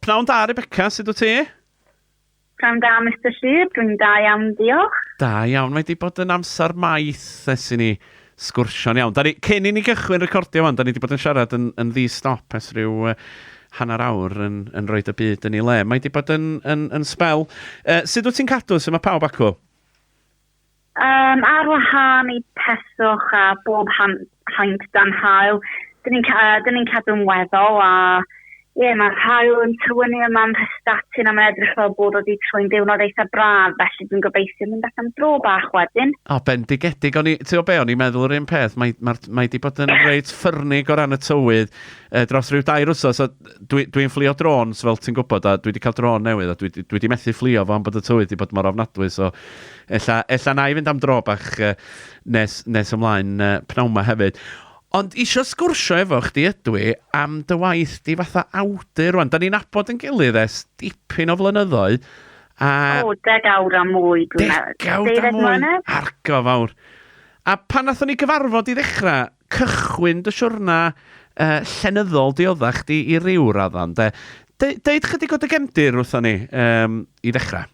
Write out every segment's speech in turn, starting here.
Pnawn da, Rebecca, sut wyt ti? Pnawn da, Mr Llŷr, dwi'n da iawn, diolch. Da iawn, mae wedi bod yn amser maith ers i ni sgwrsio'n iawn. Cyn i ni gychwyn recordio wan, da ni wedi bod yn siarad yn ddi-stop ers rhyw hanner awr yn rhoi y byd yn ei le. Mae wedi bod yn spel. Sut wyt ti'n cadw sy'n mae pawb acw? Ar wahân I peswch a bob haint dan hael. Dyn ni'n cadw'n weddol a mae'r hael yn tywynnu yma'n hystatyn a mae'n edrych fel bod wedi trwy'n diwrnod eitha braf, felly dwi'n gobeithio mynd allan dro bach wedyn. Bendigedig. Ti'n o be, o'n i'n meddwl yr un peth. Mae wedi bod yn reit ffyrnig o ran y tywydd dros rhyw 2 wsos. Dwi'n fflio drons, fel ti'n gwybod, a dwi wedi cael dron newydd, a dwi wedi methu fflio fo am bod y tywydd wedi bod mor ofnadwy, so ella na I fynd am dro bach nes ymlaen pnawn 'ma hefyd. Ond isio sgwrsio efo chdi ydw I am dy waith di fatha awdur rwan. Da ni'n nabod yn gilydd dipyn o flynyddoedd. 10 awr a mwy. 10 awr a mwy. Argo fawr. A pan nathon ni gyfarfod I ddechrau, cychwyn dy siwrna llenyddol dioddach chdi I ryw raddan, de. Deud chydig o dy gefndir wrthon ni I ddechrau.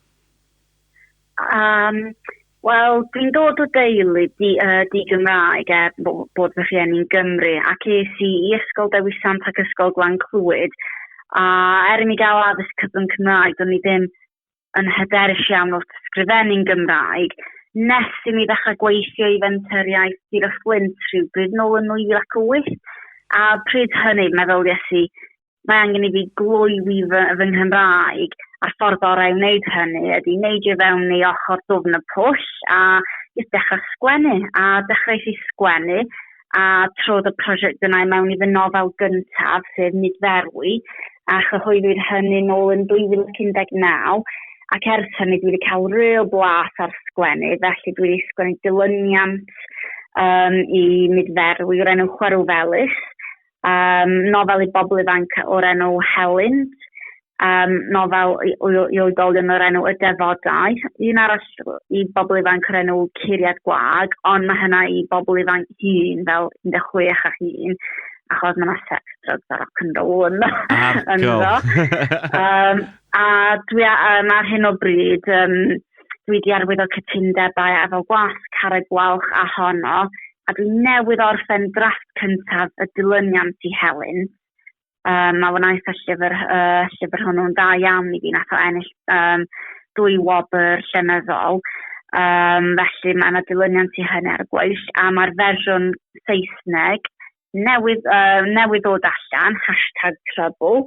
Wel, dwi'n dod o deulu di Gymraeg bod fy rhieni'n Gymru ac es I ysgol Dewisant ac ysgol Glan Clwyd a I mi gael addysg cyfrwng Cymraeg do'n I ddim yn hyderus iawn o sgrifennu'n Gymraeg nes I mi ddechrau gweithio I fenturiaeth Sir y Fflint rhywbryd nôl yn 2008 a pryd hynny meddyliais I mae angen I fi glwywi fy Nghymraeg a'r ffordd orau wneud hynny ydy neidio fewn I ochr dwfn y pwll a dechrau sgwennu a dechreuais I sgwennu a trodd y prosiect yna mewn I fy nofel gyntaf sef Nidferwi a chyhoeddwyd hynny nôl yn 2019 ac ers hynny dwi wedi cael real blas ar sgwennu felly dwi wedi sgwennu dilyniant I Nidferwi o'r enw Chwerw Felys nofel I bobl ifanc o'r enw Helen nofel I oedolion o'r enw Y Defodau un arall I bobl ifanc o'r enw Curiad Gwag ond mae hynna I bobl ifanc hun fel 16 a hun achos mae yna sex, drugs a rock and roll ynddo a dwi ar hyn o bryd dwi wedi arwyddo cytundebau efo gwasg Carreg Gwalch a honno a dwi newydd orffen drafft cyntaf y dilyniant I Helen mae fy naeth y llyfr hwnnw'n da iawn I fi nath o ennill 2 wobr llenyddol felly mae yna dilyniant I hynny ar y gweill a mae'r fersiwn Saesneg newydd ddod allan #trouble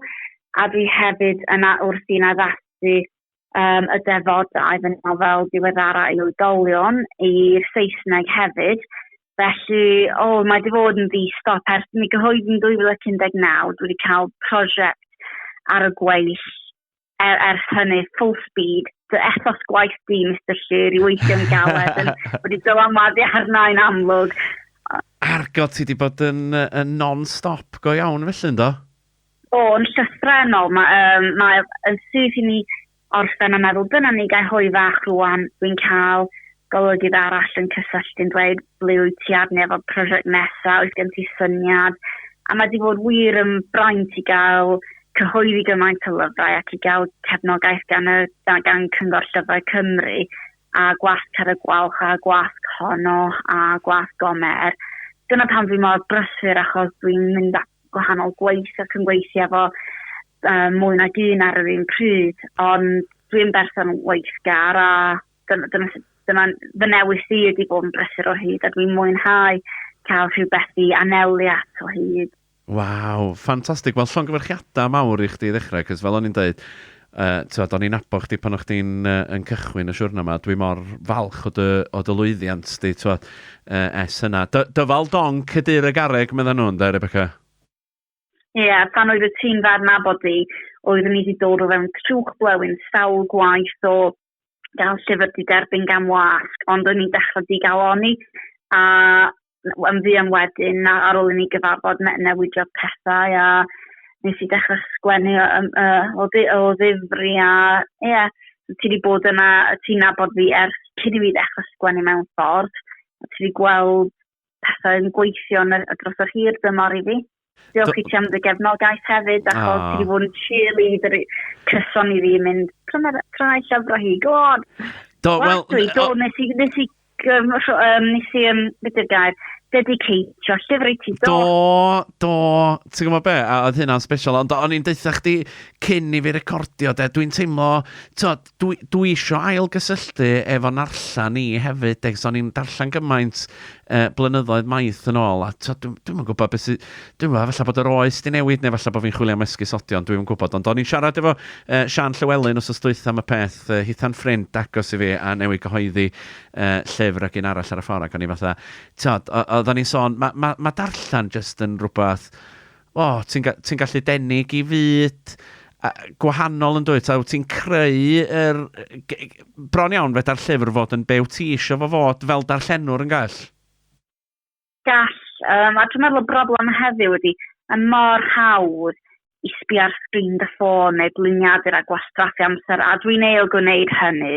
a dwi hefyd yna wrth i'n addasu y defodau fy nofel diweddara I oedolion I'r Saesneg hefyd felly, mae wedi bod yn ddi-stop ers mi gyhoeddi'n 2019 dwi wedi cael prosiect ar y gweill ers hynny full speed dy ethos gwaith di Mr Llŷr I weithio'n galed wedi dylanwadu arna'n amlwg Argo ti wedi bod yn non-stop go iawn felly ynddo? Yn llythrenol mae'n sydd I ni orffen a meddwl dyna ni gael hwy fach rwan dwi'n cael golygydd arall yn cysylltu'n dweud ble wyt ti arni efo prosiect nesaf, oes gen ti syniad a mae wedi bod wir yn braint I gael cyhoeddi gymaint o lyfrau ac I gael cefnogaeth gan Cyngor Llyfrau Cymru a gwasg Carreg Gwalch a gwasg honno a gwasg Gomer dyna pan fi mor brysur achos dwi'n mynd at gwahanol gweith ac yn gweithio efo mwy nag un ar yr un pryd ond dwi'n berson weithgar a dyma fy newis I ydi bod yn brysur o hyd a dwi'n mwynhau cael rhywbeth I anelu at o hyd. Waw, ffantastig. Wel, llongyfarchiadau mawr I chdi I ddechrau, cos fel o'n i'n dweud, o'n i'n nabod chdi pan o'ch chdi'n cychwyn y siwrna yma, dwi mor falch o dy lwyddiant di, yna. Dyfal dong Cydyr y Garreg, meddyn nhw'n da, Rebecca? Pan oedd y tîm fer nabod I, oeddwn I wedi dod o fewn trwch blewyn sawl gwaith o gael llyfr di derbyn gan wasg, ond o'n i'n dechrau di gael oni a yn fi am wedyn ar ôl I ni gyfarfod newidio pethau a nes I dechrau sgwennu o ddifri a ti wedi bod yna, ti'n nabod fi ers cyn I fi dechrau sgwennu mewn ffordd a ti wedi gweld pethau yn gweithio dros yr hir dymor I fi. Diolch i ti am dy gefnogaeth hefyd, achos ti wedi bod yn cheerleader cyson i fi mynd, pryna llyfrau hi, go on. Nes i, beth yw'r gair, dedicatio, llyfr i ti, ti'n gwybod be, a oedd hynna'n special, ond o'n i'n deitha chdi cyn i fi recordio, dwi'n teimlo, dwi isio ailgysylltu efo narllan ni hefyd, so o'n i'n darllen gymaint blynyddoedd maith yn ôl, a dwi'n gwybod beth sydd, dwi'n gwybod, falle bod yr oes di newid, neu falle bod fi'n chwilio am esgusodion, dwi'n gwybod, ond o'n i'n siarad efo Sian Llywelyn os ystwyth am y peth, hithan ffrind agos i fi, a newid gyhoeddi llyfr ac un arall ar y ffordd, ac o'n i fatha, oedden ni'n sôn, mae darllen jyst yn rhywbeth, ti'n gallu denig i fyd gwahanol yn dweud, ti'n creu bron iawn feda'r llyfr fod yn bew ti isio fo fod fel darllenwr yn gall? Gall, a dwi'n meddwl y broblem heddiw ydy, yn mor hawdd i sbio ar sgrin dy ffôn neu bliniadur a gwastraffu amser, a dwi'n gwneud hynny.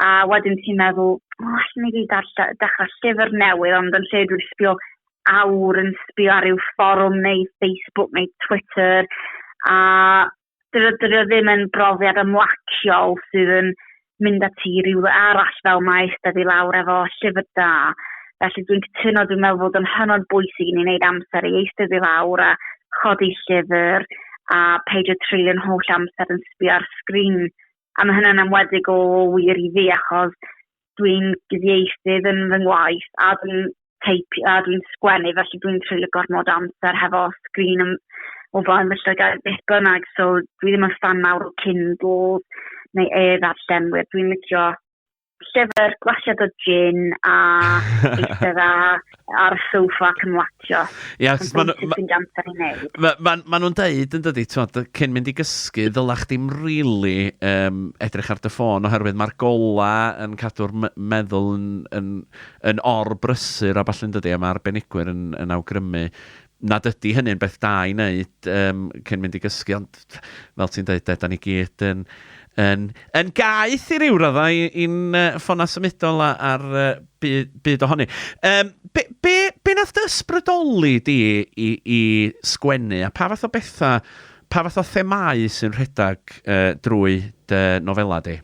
A wedyn ti'n meddwl, allan ni dechrau llyfr newydd, ond yn lle dwi'n sbio awr yn sbio ar ryw fforwm neu Facebook neu Twitter, a dyna ddim yn brofiad ymlaciol sydd yn mynd ati rhyw arall fel mae eistedd i lawr efo llyfr da. Felly dwi'n cytuno, dwi'n meddwl fod yn hynod bwysig i ni wneud amser i eistedd i lawr a chodi llyfr a peidio treulio'n holl amser yn sbio ar sgrin. A mae hynny'n amwedig o wir i fi, achos dwi'n gyfieithydd yn fy ngwaith a dwi'n sgwennu, felly dwi'n treulio gormod amser hefo sgrin o flaen fy llygad beth bynnag, so dwi ddim yn fan mawr o Kindles neu e-ddarllenwyr. Dwi'n licio llyfr, glasiad o gin a eistedd ar y soffa ac yn watcho. Ma nhw'n deud yn dydi, cyn mynd i gysgu, ddylach chdi'm rili edrych ar dy ffôn, oherwydd mae'r gola yn cadw'r meddwl yn orbrysur a balle'n dydi, a mae'r arbenigwyr yn awgrymu nad ydy hynny'n beth da i wneud cyn mynd i gysgu, ond fel ti'n dweud, da ni gyd yn gaeth i ryw radda i'n ffona symudol ar byd ohoni. Be nath dy ysbrydoli di i sgwennu, a pa fath o bethau, pa fath o themau sy'n rhedag drwy dy nofela di?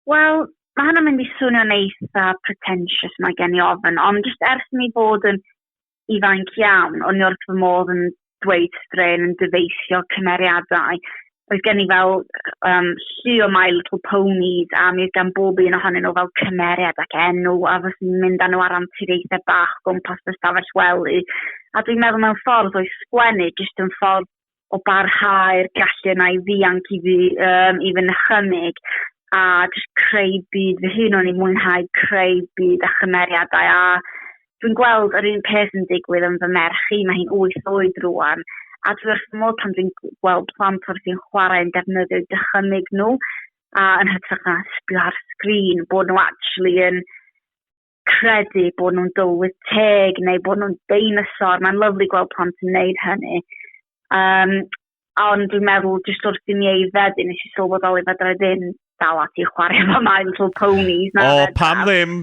Wel, mae hynny'n mynd i swnio'n eitha pretentious mae gen i ofyn, ond just ers mi bod yn ifanc iawn, o'n i wrth fy modd yn dweud straen yn dyfeisio cymeriadau. Oedd gen i fel llu o My Little Ponies, a mi oedd gan bob un ohonyn nhw fel cymeriad ac enw, a fyddwn mynd â nhw ar anturiaethau bach gwmpas y stafell wely. A dwi'n meddwl mewn ffordd o'i sgwennu, jyst yn ffordd o barhau'r gallu yna i ddianc i fy nychymig, a jyst creu byd fy hun o'n i mwynhau creu byd a chymeriadau, a dwi'n gweld yr un peth yn digwydd yn fy merch i, mae hi'n 8 oed rwan, a dwi'n wrth modd pan dwi'n gweld plant wrth i'n chwarae yn defnyddio dychymig nhw, a yn hytrach na sbio ar sgrin, bod nhw actually yn credu bod nhw'n dylwydd teg, neu bod nhw'n deinosor. Mae'n lyflu gweld plant yn neud hynny. Ond dwi'n meddwl, jyst wrth i mi eiddfedu, nes i sylweddoli fedra i ddim dal ati chwarae efo My Little Ponies. Pam ddim?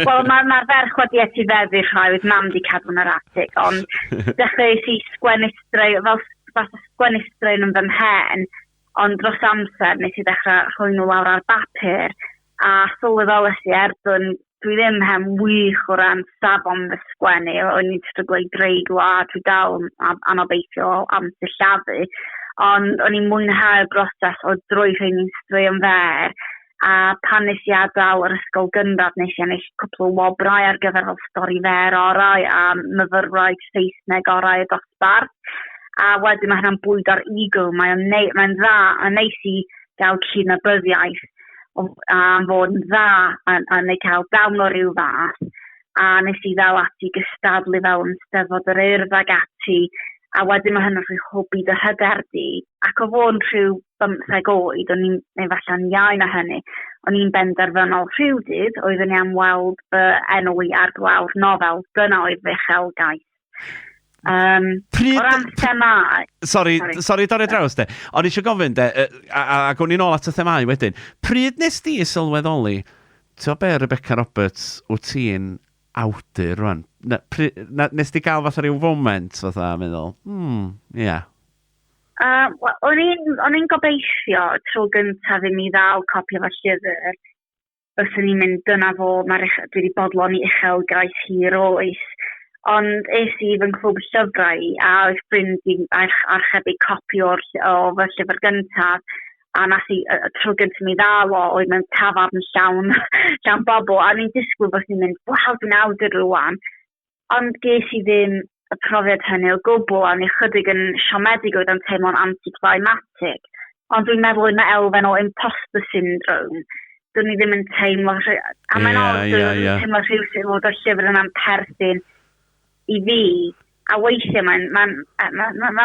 Wel, mae'r ferch wedi etifeddu rhaid, mam di cadw yn yr atig, ond dechreuais i sgwennu straen yn fy mhen, ond dros amser nes i dechrau rhoi nhw lawr ar bapur, a sylweddolus i erbyn dwi ddim hem wych o ran safon fy sgwennu, o'n i'n stryglo i dreiglo, a dwi dal anobeithio am sillafu, ond o'n i'n mwynhau'r broses o droi rhain i'n straeon fer, a pan nes i adael yr ysgol gynradd nes i ennill cwpl o wobrau ar gyfer fel stori fer orau a myfyrwraig Saesneg orau y dosbarth, a wedyn mae hynna'n bwyd ar ego, mae'n dda, a neis i gael cydnabyddiaeth a fod yn dda a neu cael dawn o ryw fath, a nes i ddal ati gystadlu fel yn steddfod yr urdd ag ati, a wedyn mae hynny'n rhyw hobi dy hyderdi, ac o fod yn rhyw 15 oed, neu falle'n iau na hynny, o'n i'n benderfynol rhywdydd, oeddwn i am weld fy enwi ar glawr nofel, dyna oedd fy uchelgais. O ran themau... Sori, dorri draws de. Ond eisiau gofyn de, a gwn i'n ôl at y themau wedyn. Pryd nes di sylweddoli, ti'n be Rebecca Roberts wyt ti'n awdur rwan. Nes ti gael fath o ryw foment fatha, meddwl? Ie. O'n i'n gobeithio tro gyntaf i mi ddal copi o'r llyfr. Byswn i'n mynd dyna fo, dwi wedi bodlon i uchelgais hir oes. Ond es i fy nghlwb llyfrau a oedd ffrind i'n archebu copi o fy llyfr gyntaf. A nas i tro gyntaf mi ddal oedd mewn tafarn llawn bobl. A ni'n disgwyl bod ni'n mynd, waw, dwi'n awdur rwan. Ond ges i ddim y profiad hynny o gwbl, a ni chydig yn siomedig oedd yn teimlo'n anticlimatic. Ond dwi'n meddwl yna elfen o imposter syndrome. Dwi'n ni ddim yn teimlo... A mae'n teimlo rhywsyd fod o'r llyfr yna'n perthyn i fi. A weithiau mae'n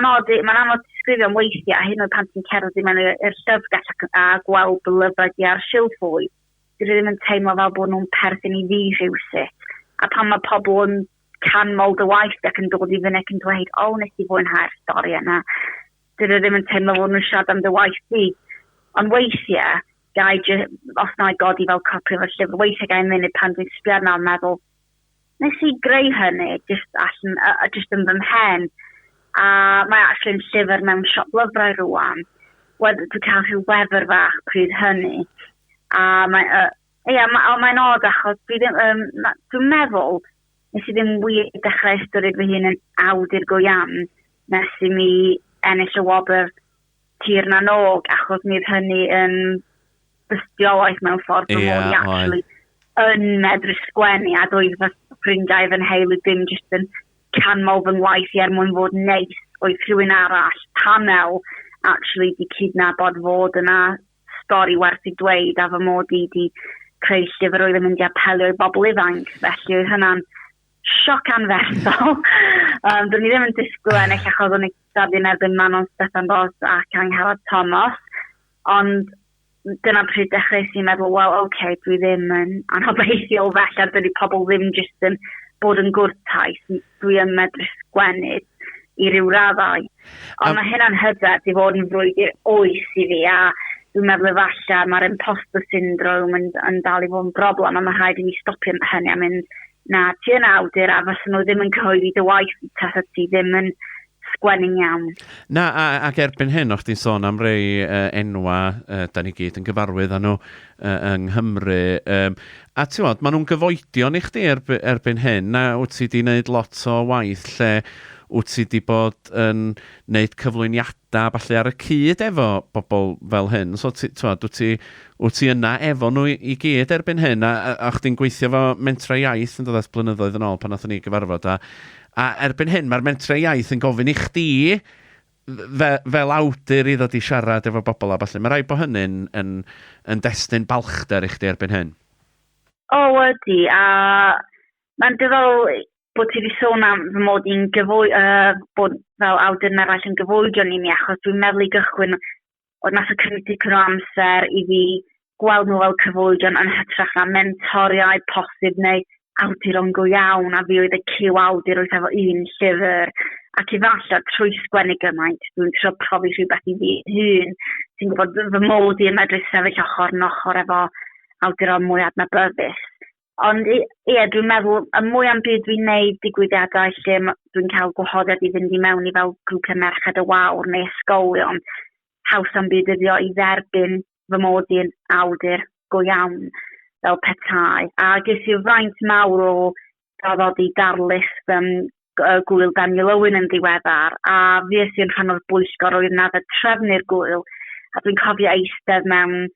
anodd disgrifio'n weithiau, a hyn oedd pan ti'n cerdded i mewn i'r llyfrgell a gweld y lyfrau ar silffwy. Dwi ddim yn teimlo fel bod nhw'n perthyn i fi rhywsyd. A pan mae pobl yn canmol dy waith ac yn dod i fyny ac yn dweud, nes i fwynhau'r stori yna. Dwi ddim yn teimlo fod nhw'n siarad am dy waith fi. Ond weithiau, os na i godi fel copi o'r llyfr, weithiau gai munud pan dwi'n sbio arno yn meddwl, nes i greu hynny, just yn fy mhen. A mae allan llyfr mewn siop lyfrau rwan. Dwi'n cael rhyw wefr fach pryd hynny. A mae'n odd achos dwi'n meddwl nes i ddim wir dechrau ystyried fy hun yn awdur go iawn nes i mi ennill y wobr tir na nog achos mi oedd hynny yn dystiolaeth mewn ffordd fy mod i actually yn medru sgwennu a doedd fy ffrindiau fy nheulu ddim jyst yn canmol fy ngwaith i mwyn fod neis oedd rhywun arall panel actually di cydnabod fod yna stori werth i dweud a fy mod i di creu llyfr oedd yn mynd i apelio i bobl ifanc felly oedd hynna'n sioc anferthol. Dwi'n ddim yn disgwyl ennill achos o'n i gadael yn erbyn Manon Steffan Bos ac Angharad Thomas ond dyna pryd dechrau sy'n meddwl, dwi ddim yn anobeithiol felly, dydy pobl ddim jyst yn bod yn gwrtais, dwi yn medru sgwennu i ryw raddau. Ond mae hynna'n hyder i fod yn frwydr oes i fi, a dwi'n meddwl efallai mae'r imposter syndrome yn dal i fod yn broblem, a mae rhaid i mi stopio hynny a mynd, na, ti yn awdur, a fysa nhw ddim yn cyhoeddi dy waith, tasa ti ddim yn sgwennu'n iawn. Na, ac erbyn hyn, o'ch ti'n sôn am rei enwa, da ni gyd yn gyfarwydd â nhw yng Nghymru. A ti'n gwybod, maen nhw'n gyfoedion i chdi erbyn hyn, na wyt ti wedi gwneud lot o waith lle wyt ti wedi bod yn gwneud cyflwyniadau falle ar y cyd efo bobl fel hyn. So, wyt ti yna efo nhw i gyd erbyn hyn, a chdi'n gweithio fo mentra iaith yn dod at blynyddoedd yn ôl pan nathon ni gyfarfod. A erbyn hyn, mae'r mentra iaith yn gofyn i chdi fel awdur i ddod i siarad efo bobl a falle. Mae rai bo hynny'n yn destun balchder i chdi erbyn hyn. Ydy, a mae'n diddorol bod ti wedi sôn am fy mod i'n bod fel awdur yn eraill yn gyfoedion i mi, achos dwi'n meddwl i gychwyn oedd nath o cymryd dipyn o amser i fi gweld nhw fel cyfoedion yn hytrach na mentoriau posib neu awduron go iawn, a fi oedd y cyw awdur oedd efo un llyfr, ac efallai trwy sgwennu gymaint, dwi'n trio profi rhywbeth i fi hun, ti'n gwybod fy mod i yn medru sefyll ochr yn ochr efo awduron mwy adnabyddus. Ond dwi'n meddwl, y mwy am byd dwi'n neud digwyddiadau lle dwi'n cael gwahoddiad i fynd i mewn i fel grwpiau merched y wawr neu ysgolion, haws am byd ydi o i dderbyn fy mod i'n awdur go iawn fel petai. A ges i fraint mawr o gafodd i darlith gwyl Daniel Owain yn ddiweddar, a fi ys i'n rhan o'r bwysgor oedd yna fe trefnu'r gwyl, a dwi'n cofio eistedd mewn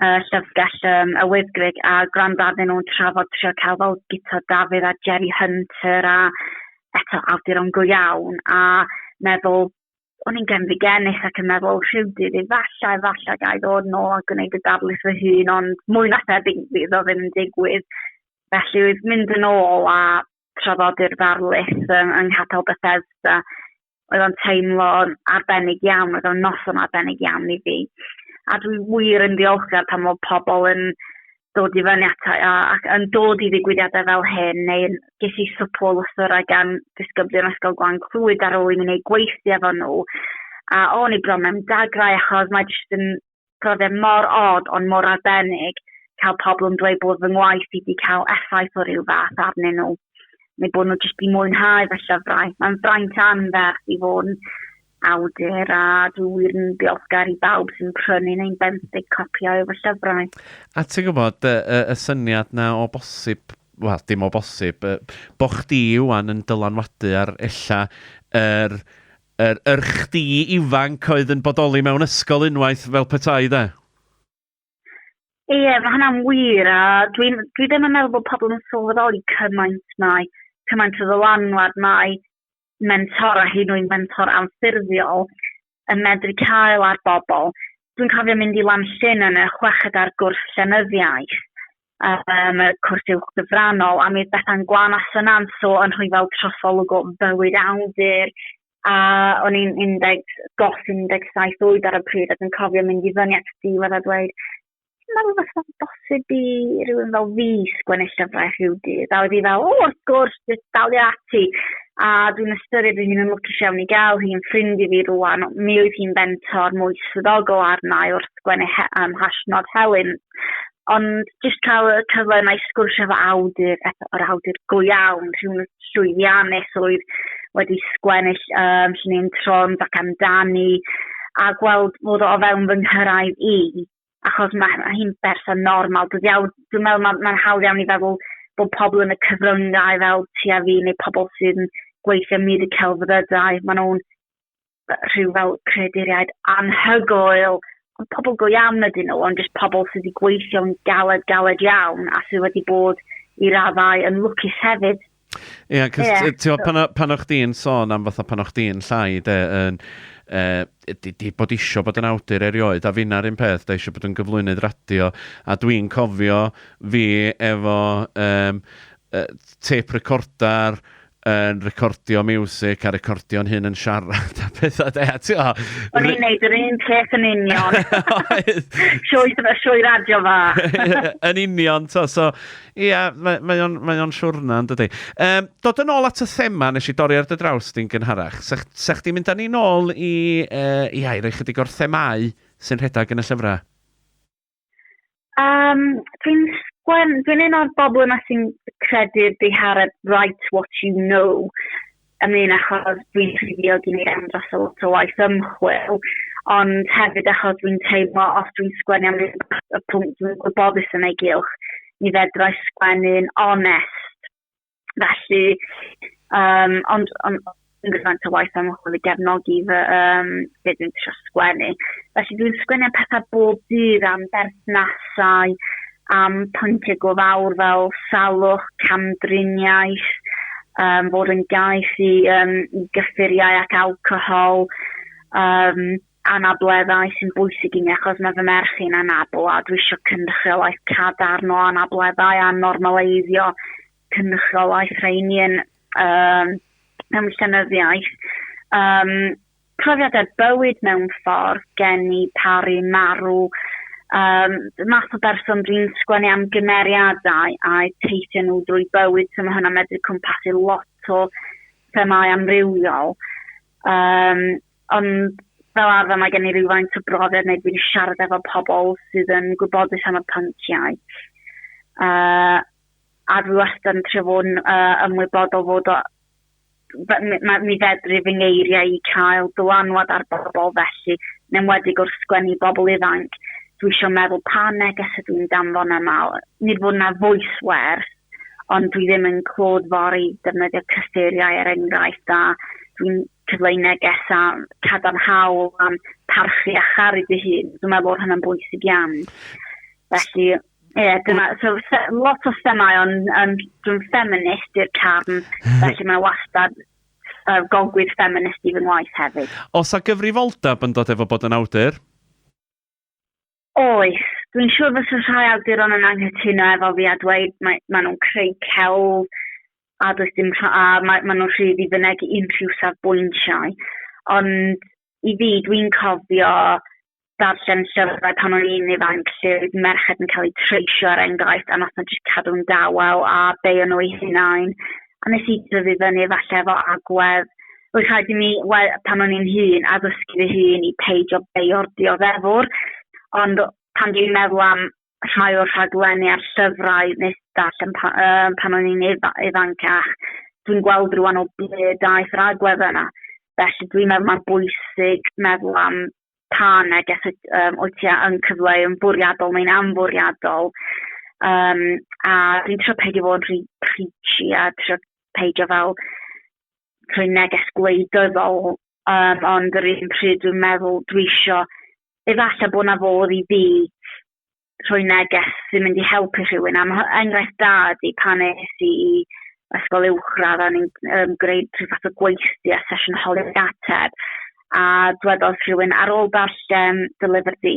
llyfrgell y Wyddgrug a gwrandaddyn nhw'n trafod trio cael fel Gito Dafydd a Jerry Hunter a eto awduron go iawn a meddwl o'n i'n genfigennus ac yn meddwl rhyw dydd efallai gai ddod nôl a gwneud y darlith fy hun ond mwy na thebyg fydd o ddim yn digwydd felly oedd mynd yn ôl a trafodu'r darlith yng Nghapel Bethesda oedd o'n teimlo arbennig iawn, oedd o'n noson arbennig iawn i fi. A dwi wir yn ddiolchgar pan mae pobl yn dod i fyny ac yn dod i ddigwyddiadau fel hyn, neu ges i swpw o lythyrau gan ddisgyblion ysgol Gwan Clwyd ar ôl i mi wneud gweithio efo nhw. A o'n i bron mewn dagrau achos mae jyst yn profiad mor od ond mor arbennig. cael problem dweud bod fy ngwaith wedi cael effaith o ryw fath arnyn nhw. Neu bod nhw jyst di mwynhau fy llyfrau. Mae'n fraint anferth i fod yn awdur a dwi wir yn diolchgar i bawb sy'n prynu neu'n 50 copiau o fy llyfrau. A ti'n gwybod, y syniad na o bosib, wel, dim o bosib, bo chdi wan yn dylanwadu ar ella yr chdi ifanc oedd yn bodoli mewn ysgol unwaith fel petai, de? Ie, mae hynna'n wir, a dwi ddim yn meddwl bod pobl yn sylweddoli cymaint o ddylanwad mae mentor a hyn o'n mentor anffurfiol yn medru cael ar bobl. Dwi'n cofio mynd i Lanllyn yn y chweched ar gwrs llenyddiaeth, y cwrs uwch gyfrannol, a mi bethau'n gwanas yn anso yn rhoi fel trosolwg o bywyd awdur, a o'n i'n 17 oed ar y pryd ac yn cofio mynd i fyny at diwedd a dweud, mae'n fath bosib i rhywun fel fi sgwennu llyfrau rhyw dydd. A wedi fel, wrth gwrs, jyst dalio ati. A dwi'n ystyried fy hun yn lwcus iawn i gael hi'n ffrind i fi rwan. Mi oedd hi'n bentor mwy swyddogol arna wrth sgwennu hashnod Helen. Ond jyst cael y cyfle yna i sgwrsio efo awdur, o'r awdur go iawn, rhywun llwyddiannus oedd wedi sgwennu lluniau'n trons ac amdani, a gweld fod o fewn fy nghyrraedd i. Achos mae hi'n berson normal. Dwi'n meddwl mae'n hawdd iawn i feddwl bod pobl yn y cyfryngau fel ti a fi neu pobl sydd yn gweithio myd y celfyddydau. Maen nhw'n rhyw fel creaduriaid anhygoel. Ond pobl go iawn ydyn nhw, ond jyst pobl sydd wedi gweithio'n galed iawn a sydd wedi bod i raddau yn lwcus hefyd. Ie, cos pan o'ch di'n sôn am fatha pan o'ch di'n llai, di bod isio bod yn awdur erioed, a fi'n ar un peth, da isio bod yn gyflwynydd radio, a dwi'n cofio fi efo tape recorder yn recordio music a recordio'n hyn yn siarad a pethau de. O'n i'n neud yr un peth yn union. Sioi radio fa. Yn union, so mae o'n siwrna yn dydi. Dod yn ôl at y thema nes i dorri ar dy draws di'n gynharach, sech di mynd â ni nôl i roi chydig o'r themau sy'n rhedag yn y llyfrau? Dwi'n un o'r bobl yma sy'n credu'r dihareb write what you know. Achos dwi'n rhywio dwi'n ei dros o lot o waith ymchwil, ond hefyd achos dwi'n teimlo os dwi'n sgwennu am y pwnc dwi'n gwybodus yn ei gylch, mi fedrai sgwennu'n onest. Felly, ond yn gyfant o waith ymchwil i gefnogi fe dwi'n tisio sgwennu. Felly dwi'n sgwennu am pethau bob dydd am berthnasau, am pwyntiau go fawr fel salwch, camdriniaeth, fod yn gaeth i gyffuriau ac alcohol, anableddau sy'n bwysig i mi achos mae fy merch i'n anabl a dwi eisiau cynrychiolaeth cadarn o anableddau a normaleiddio cynrychiolaeth rheini yn llenyddiaeth. Profiadau bywyd mewn ffordd gen i pari marw, math o berson dwi'n sgwennu am gymeriadau a teithio nhw drwy bywyd, so mae hwnna medru cwmpasu lot o themau amrywiol. Ond fel arfer mae gen i rhywfaint o brofiad neu dwi'n siarad efo pobl sydd yn gwybodus am y pynciau. A dwi wastad yn trio fod yn ymwybodol fod mi fedru fy ngeiriau i cael dylanwad ar bobl felly, yn enwedig wrth sgwennu bobl ifanc. Dwi eisiau meddwl pa neges ydw i'n danfon yma. Nid fod yna voice wers, ond dwi ddim yn clod fori defnyddio cyffuriau enghraifft a dwi'n cyfleu neges a cadarnhaol am parchu a charu dy hun. Dwi'n meddwl bod hynny'n bwysig iawn. Felly, lot o themau, ond dwi'n feminist i'r carn, felly mae wastad golgwydd feminist i fy ngwaith hefyd. Os a gyfrifoldeb yn dod efo bod yn awdur? Oes, dwi'n siŵr fes rhai awduron yn anghytuno efo fi a dweud maen nhw'n creu celf a maen nhw'n rhydd i fynegu unrhyw safbwyntiau. Ond i fi, dwi'n cofio darllen llyfrau pan o'n i'n ifanc lle oedd merched yn cael ei treisio ar enghraifft a nath nhw'n jyst cadw'n dawel a beio nhw eu hunain. A nes i dyfu fyny falle efo agwedd. Roedd rhaid i mi, pan o'n i'n hun, addysgu fy hun i peidio beio'r dioddefwr. Ond pan dwi'n meddwl am rhai o'r rhaglenni ar llyfrau nes darllen pan o'n i'n ifancach. Dwi'n gweld rwan o ble daeth yr agwedd yna. Felly dwi'n meddwl mae'n bwysig meddwl am pa neges wyt ti yn cyfleu yn bwriadol neu'n anfwriadol. A dwi'n trio peidio fod yn rhy preachy a trio peidio fel rhoi neges gwleidyddol. Ond yr un pryd dwi'n meddwl dwi isio efallai bod na fodd i fi rhoi neges sy'n mynd i helpu rhywun. Am enghraifft da ydi pan es i ysgol uwchradd a ni'n gwneud rhyw fath o gweithio a sesiwn holi'r ateb. A dwedodd rhywun ar ôl darllen Delivery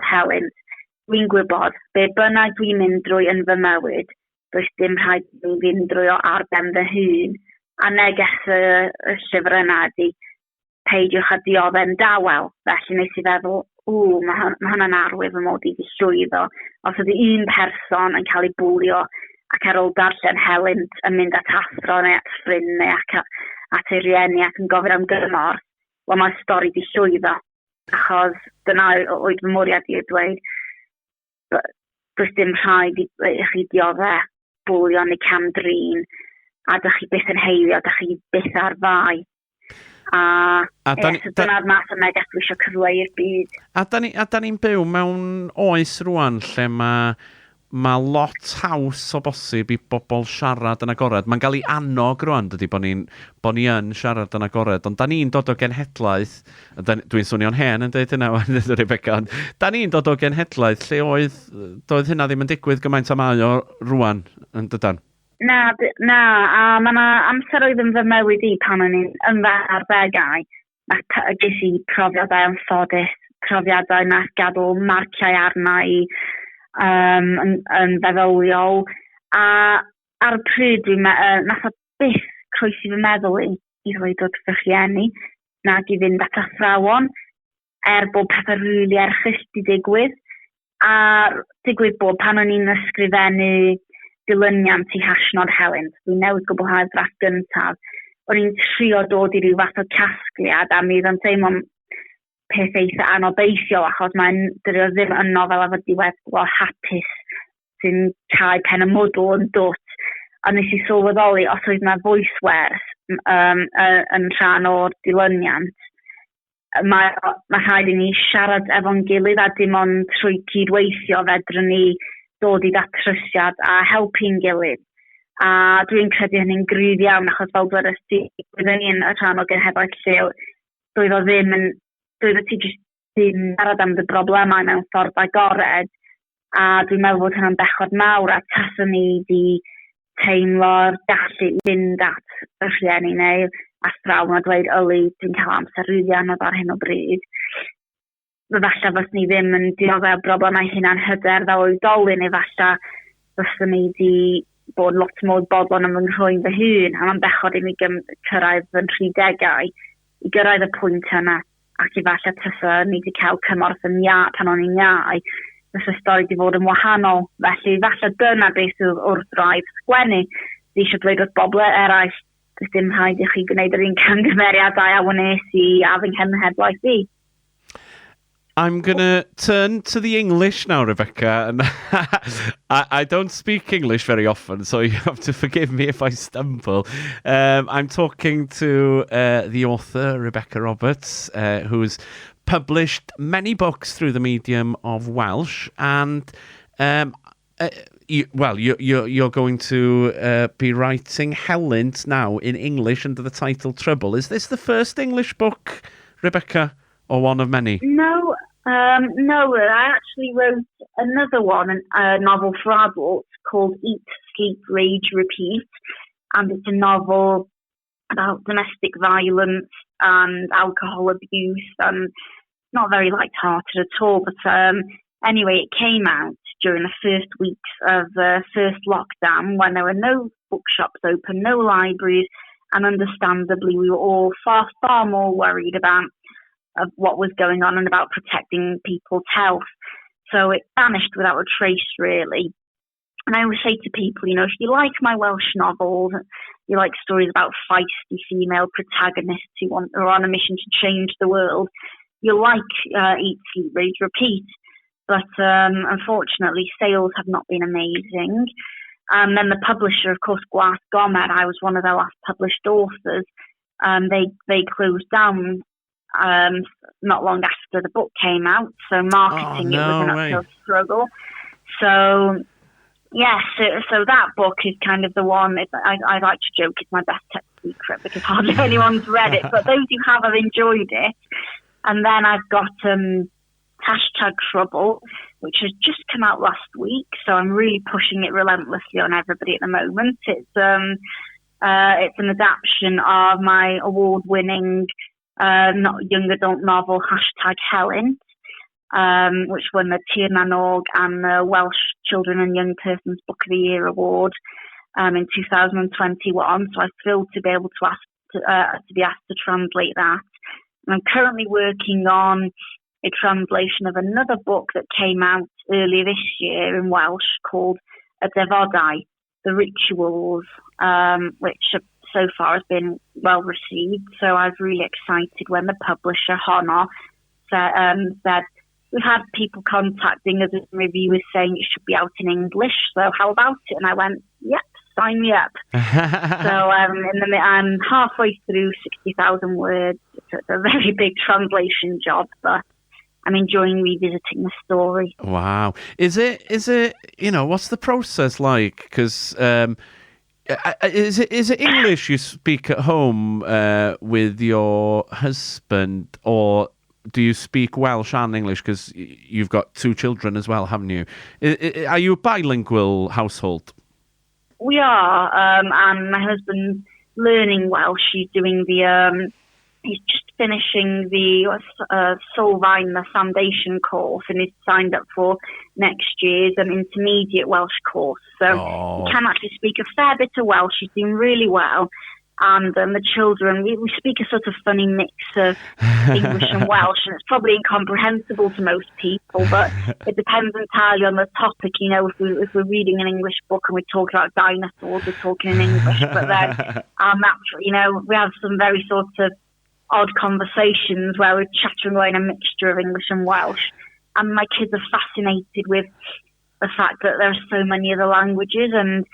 #Helen, dwi'n gwybod be bynnag dwi'n mynd drwy yn fy mywyd, does dim rhaid i fi fynd drwy o ar ben fy hun. A neges y llyfr yna ydi peidiwch a diodde'n dawel. Felly nes i feddwl, mae hwnna'n arwydd fy mod i fi llwyddo. Os ydy un person yn cael ei bwlio ac ar ôl darllen helynt yn mynd at athro neu at ffrind neu at ei rieni ac yn gofyn am gymorth, wel mae'r stori di llwyddo. Achos dyna oedd fy mwriad i dweud, does dim rhaid i chi dioddau bwlio neu camdrin, a dych chi byth yn heilio, dych chi byth ar fai. Dyna'r math o neges dwi eisiau cyfleu'r byd. A da ni'n byw mewn oes rwan lle mae lot haws o bosib i bobl siarad yn agored. Mae'n cael ei annog rwan, dydy, bod ni yn siarad yn agored, ond da ni'n dod o genhedlaeth, dwi'n swnio'n hen yn dweud hynna, Rebecca, ond da ni'n dod o genhedlaeth lle doedd hynna ddim yn digwydd gymaint o mae o rwan yn dydan. Na, a mae yna amser oedd yn fy mywyd i pan o'n i'n arddegau. Ges i profiadau anffodus, profiadau nath gadw marciau arna i yn feddyliol. A ar y pryd nath o byth croesi fy meddwl i ddweud wrth fy rhieni nag i fynd at athrawon bod pethau rili erchyll di digwydd. A digwydd bod pan o'n i'n ysgrifennu dilyniant i #Helen. Dwi'n newid gwblhau'r draft gyntaf. O'n i'n trio dod i ryw fath o casgliad a mi oedd yn teimlo'n peth eitha anobeithiol achos dydy o ddim yn nofel efo diweddglo hapus sy'n cael pen y mwdl yn dwt. A nes i sylweddoli os oedd yna voice wers yn rhan o'r dilyniant, mae rhaid i ni siarad efo'n gilydd a dim ond trwy cydweithio fedrwn ni dod i ddatrysiad a helpu'n gilydd. A dwi'n credu hynny'n gryf iawn achos fel dweud ysdi, byddwn ni'n rhan o genhedlaeth lle, doedd o ti jyst ddim siarad am dy broblemau mewn ffordd agored. A dwi'n meddwl bod hynna'n bechod mawr a taswn ni di teimlo'r gallu i fynd at y rhieni neu athrawon a dweud, dwi'n cael amser rili anodd ar hyn o bryd. Falle fos ni ddim yn dioddau o broblemau hunan hyder fel oedolyn, efalla fos ni di bod lot mwy bodlon am ynghroen fy hun, a mae'n bechod i mi cyrraedd fy'n 30au i gyrraedd y pwynt yna, ac efalla tysa ni di cael cymorth yn pan o'n i'n iau, fos y stori di fod yn wahanol. Felly, falle dyna beth wrth rhaid sgwennu, di eisiau dweud wrth bobl eraill, does dim rhaid i chi gwneud yr un camgymeriadau a wnes i a fy nghenhedlaeth i. I'm going to turn to the English now, Rebecca. And I don't speak English very often, so you have to forgive me if I stumble. I'm talking to the author, Rebecca Roberts, who's published many books through the medium of Welsh. And, you're going to be writing Helynt now in English under the title Trouble. Is this the first English book, Rebecca, or one of many? No, I actually wrote another one, a novel for adults called Eat, Sleep, Rage, Repeat. And it's a novel about domestic violence and alcohol abuse, and not very light-hearted at all. But anyway, it came out during the first weeks of the first lockdown when there were no bookshops open, no libraries, and understandably we were all far, far more worried about of what was going on and about protecting people's health. So it vanished without a trace, really. And I always say to people, if you like my Welsh novels, you like stories about feisty female protagonists who are on a mission to change the world, you'll like Eat, Sleep, Rage, Repeat. but unfortunately sales have not been amazing. And then the publisher, of course, Sgwrs, I was one of their last published authors. They closed down not long after the book came out, so marketing it was an uphill struggle. So yes, so that book is kind of the one. I like to joke it's my best kept secret because hardly anyone's read it, but those who have enjoyed it. And then I've got #Trouble, which has just come out last week, so I'm really pushing it relentlessly on everybody at the moment. It's an adaptation of my award-winning young adult novel #Helen, which won the Tir na Nog and the Welsh Children and Young Persons Book of the Year award in 2021. So I'm thrilled to be able to be asked to translate that. And I'm currently working on a translation of another book that came out earlier this year in Welsh called Y diweddara, The Rituals, which so far has been well received. So I was really excited when the publisher, Honor, said, we've had people contacting us and reviewers saying it should be out in English, so how about it? And I went, yep, sign me up. So I'm halfway through 60,000 words. It's a very big translation job, but I'm enjoying revisiting the story. Wow. Is it, what's the process like? Because is it English you speak at home with your husband, or do you speak Welsh and English? Because you've got 2 children as well, haven't you? Are you a bilingual household? We are, and my husband's learning Welsh. He's doing he's just finishing the Sylvain, the foundation course, and he's signed up for next year's intermediate Welsh course. So he can actually speak a fair bit of Welsh. He's doing really well. And the children, we speak a sort of funny mix of English and Welsh, and it's probably incomprehensible to most people, but it depends entirely on the topic. If we're reading an English book and we're talking about dinosaurs, we're talking in English, but then we have some very sort of odd conversations where we're chattering away in a mixture of English and Welsh. And my kids are fascinated with the fact that there are so many other languages, and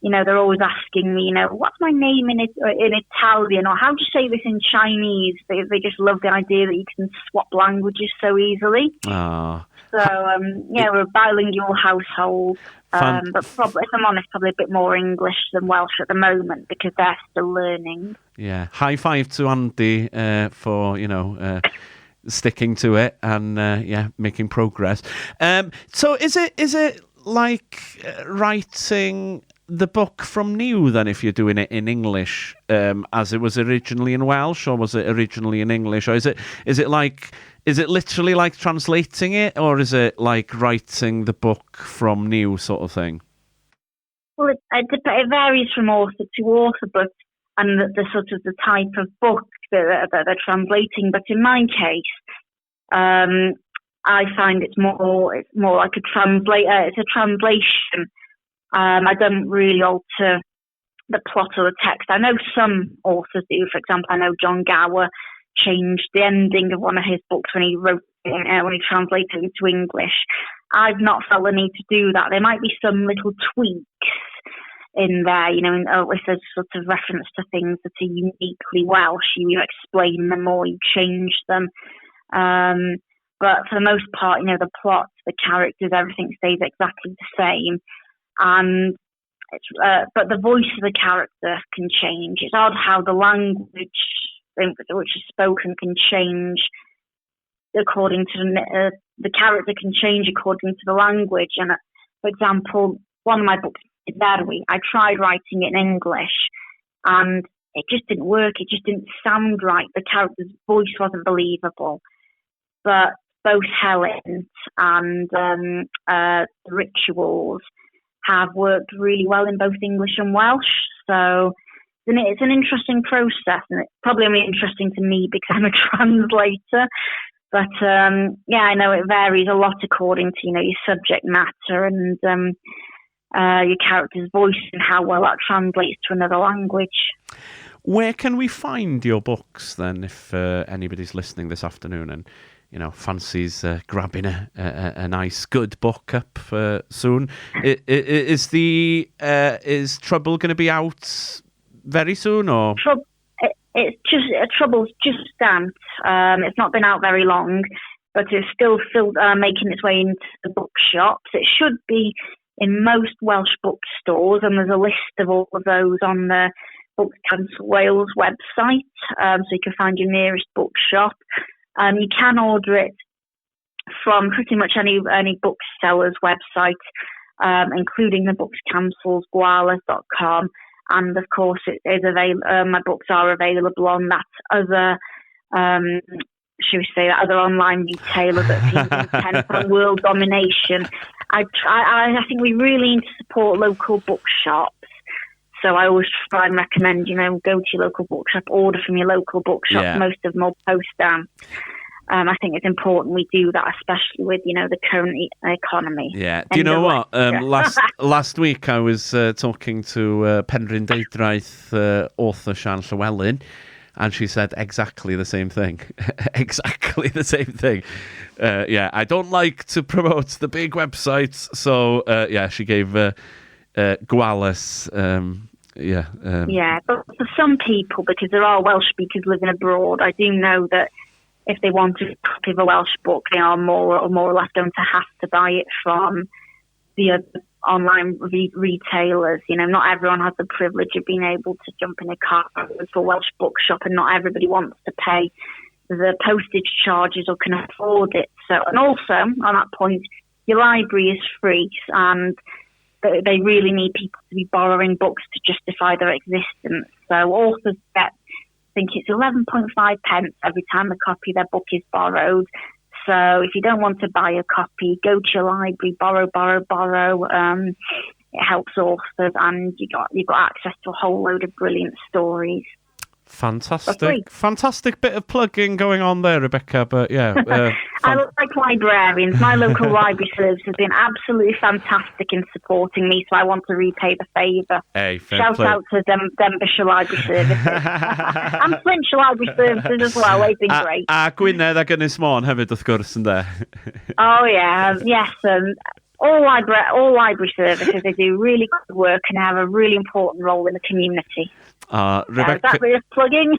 they're always asking me, what's my name in Italian, or how do you say this in Chinese? They just love the idea that you can swap languages so easily. So, we're a bilingual household, but probably, if I'm honest, probably a bit more English than Welsh at the moment because they're still learning. Yeah, high five to Andy for, sticking to it and, making progress. So is it like writing the book from new then, if you're doing it in English, as it was originally in Welsh, or was it originally in English, or is it literally like translating it, or is it like writing the book from new sort of thing? Well, it varies from author to author, but and the sort of the type of book that they're translating. But in my case, I find it's more like it's a translation. I don't really alter the plot or the text. I know some authors do. For example, I know John Gower changed the ending of one of his books when he wrote when he translated it into English. I've not felt the need to do that. There might be some little tweaks in there, if there's sort of reference to things that are uniquely Welsh, you explain them or you change them. But for the most part, the plot, the characters, everything stays exactly the same. And but the voice of the character can change. It's odd how the language which is spoken can change according to the character can change according to the language. And for example, one of my books, diweddara, I tried writing it in English, and it just didn't work. It just didn't sound right. The character's voice wasn't believable. But both Helen and the Rituals have worked really well in both English and Welsh. So it's an interesting process, and it's probably only interesting to me because I'm a translator. But I know it varies a lot according to your subject matter and your character's voice and how well that translates to another language. Where can we find your books then, if anybody's listening this afternoon and fancies grabbing a nice, good book up soon. Is Trouble going to be out very soon, or? Trouble's just stamped. It's not been out very long, but it's still making its way into the bookshops. It should be in most Welsh bookstores, and there's a list of all of those on the Books Council Wales website, so you can find your nearest bookshop. You can order it from pretty much any bookseller's website, including the Books Council's gwalas.com, and of course it is my books are available on that other should we say that other online retailer that seems intent on world domination. I think we really need to support local bookshops. So I always try and recommend, go to your local bookshop, order from your local bookshop. Yeah. Most of them will post stamp. I think it's important we do that, especially with, the current economy. Yeah. Do you know what? Last week I was talking to Penrhyn Deidraeth author Sian Llywelyn, and she said exactly the same thing. Exactly the same thing. I don't like to promote the big websites. So, she gave Gwalas... but for some people, because there are Welsh speakers living abroad, I do know that if they want a copy of a Welsh book, they are more or less going to have to buy it from the online retailers. Not everyone has the privilege of being able to jump in a car to a Welsh bookshop, and not everybody wants to pay the postage charges or can afford it. So, and also, on that point, your library is free, and they really need people to be borrowing books to justify their existence. So authors get, I think it's 11.5 pence every time a copy of their book is borrowed. So if you don't want to buy a copy, go to your library, borrow. It helps authors, and you got access to a whole load of brilliant stories. Fantastic bit of plugging going on there, Rebecca, but I like librarians. My local library service has been absolutely fantastic in supporting me, so I want to repay the favour. Hey, Shout out to Denbighshire Library Services. And Flintshire Library Services as well, they've been great. A Gwynedd ac Ynys Môn hefyd, wrth gwrs, ynde? Oh yeah, yes, all library services, they do really good work and have a really important role in the community. Rebecca, is that really plugging?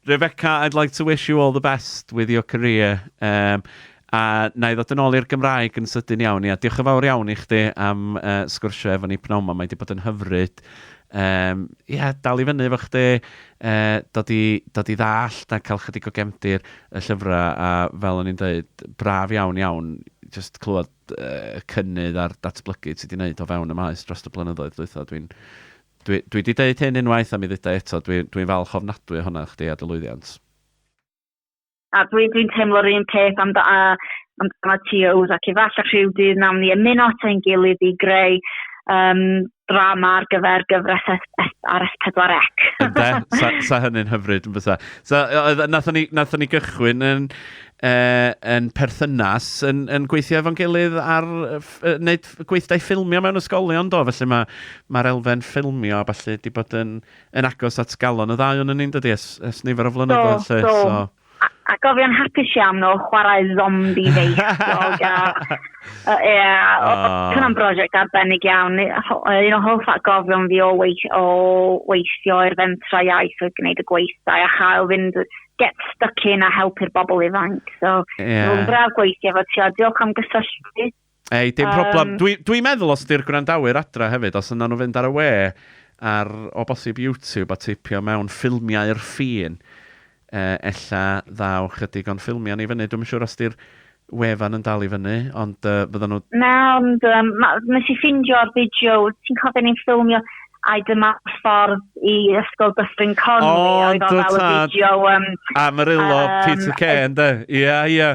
Rebecca, I'd like to wish you all the best with your career. A na I ddod yn ôl i'r Gymraeg yn sydyn iawn. Diolch yn fawr iawn I chdi am sgwrsio efo ni pnawn 'ma. Mae 'di bod yn hyfryd. Dal I fyny efo chdi, dod I ddallt a cael chydig o gefndir y llyfrau, a fel o'n i'n dweud, braf iawn, just clywed cynnydd a'r datblygu ti 'di wneud o fewn y maes dros y blynyddoedd ddwytha. Dwi 'di deud hyn unwaith a mi ddeuda eto, dwi'n falch ofnadwy hwnna chdi a dy lwyddiant. A dwi'n teimlo'r un peth amdana TOs, ac efallai rhyw dydd nawn ni ymuno at ein gilydd I greu drama ar gyfer gyfres ar S4C. Sa hynny'n hyfryd yn bysa. So, nathon ni gychwyn yn perthynas yn gweithio efo'n gilydd ar wneud gweithdai ffilmio mewn ysgolion do, felly mae'r elfen ffilmio a falle di bod yn agos at galon y ddau o'n ni'n dydi ys nifer o flynyddoedd. So. A gofio'n hapus iawn o chwarae zombie feistog. Cynnau'n brosiect arbennig iawn. Un o hoff gofio'n fi o weithio i'r fentra iaith o gwneud y gweithdai a chael fynd get stuck in a helpu'r bobl ifanc. So, dwi'n braf gweithio efo ti, a diolch am gysylltu. Ei, dim problem. Dwi'n meddwl os ydy'r gwrandawyr adra hefyd, os yna nhw fynd ar y we o bosib YouTube a teipio mewn ffilmiau'r ffin, ella ddaw chydig o'n ffilmio ni fyny. Dwi'n siŵr os ydy'r wefan yn dal I fyny, ond fydden nhw... Nes I ffindio'r fideo, ti'n cofio ni'n ffilmio a dyma ffordd I ysgol Dyffryn Conwy. O, dwtad. Amarillo, Peter Kay, ynddo? Ie.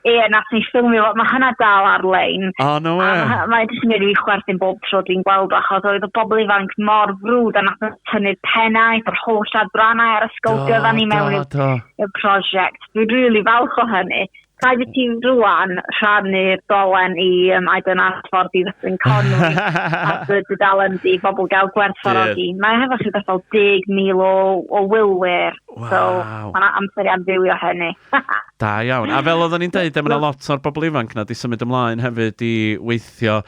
Ie, nath ni ffilmio, mae hynna dal ar-lein. Oh, no way. Mae'n jyst yn gwneud I chwerthin bob tro dwi'n gweld, achos oedd y bobl ifanc mor frwd, a nath nhw tynnu'r pennaeth, yr holl adrannau ar ysgol gyda ni mewn i'r prosiect. Dwi'n really falch o hynny. rhaid i ti rwan rhannu'r dolen i aiden asffordd i ddysgu'n Conwy a dy dudalen di bobl gael gwerthfawrogi. Mae hefo sydd fel 10,000 o wylwyr. So, mae'n amser i amdywio hynny. Da iawn. A fel oedden ni'n deud, mae lot o'r bobl ifanc na di symud ymlaen hefyd i weithio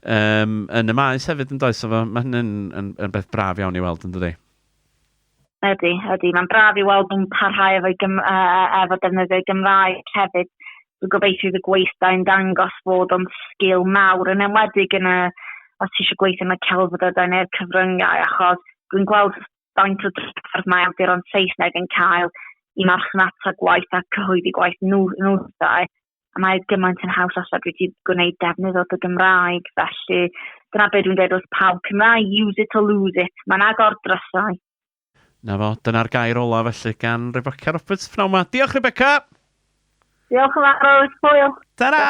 yn y maes hefyd yn does. Mae hynny'n yn beth braf iawn i weld yn dydi? Ydy. Mae'n braf i weld nhw'n parhau efo defnyddio Gymraeg hefyd. Dwi'n gobeithio y gweithdau'n dangos fod o'n sgil mawr yn enwedig os ti eisiau gweithio yn y celfyddydau neu'r cyfryngau, achos dwi'n gweld faint o drafferth mae awduron Saesneg yn cael i marchnata gwaith a cyhoeddi gwaith newsau. A mae gymaint yn haws os dwi wedi gwneud defnydd o'r Gymraeg, felly dyna beth dwi'n dweud wrth pawb Cymraeg, use it or lose it. Mae'n agor drysau. Na fo, dyna'r gair ola felly gan Rebecca Roberts pnawn 'ma. Diolch Rebecca! Diolch yn fawr, hwyl. Ta-ra!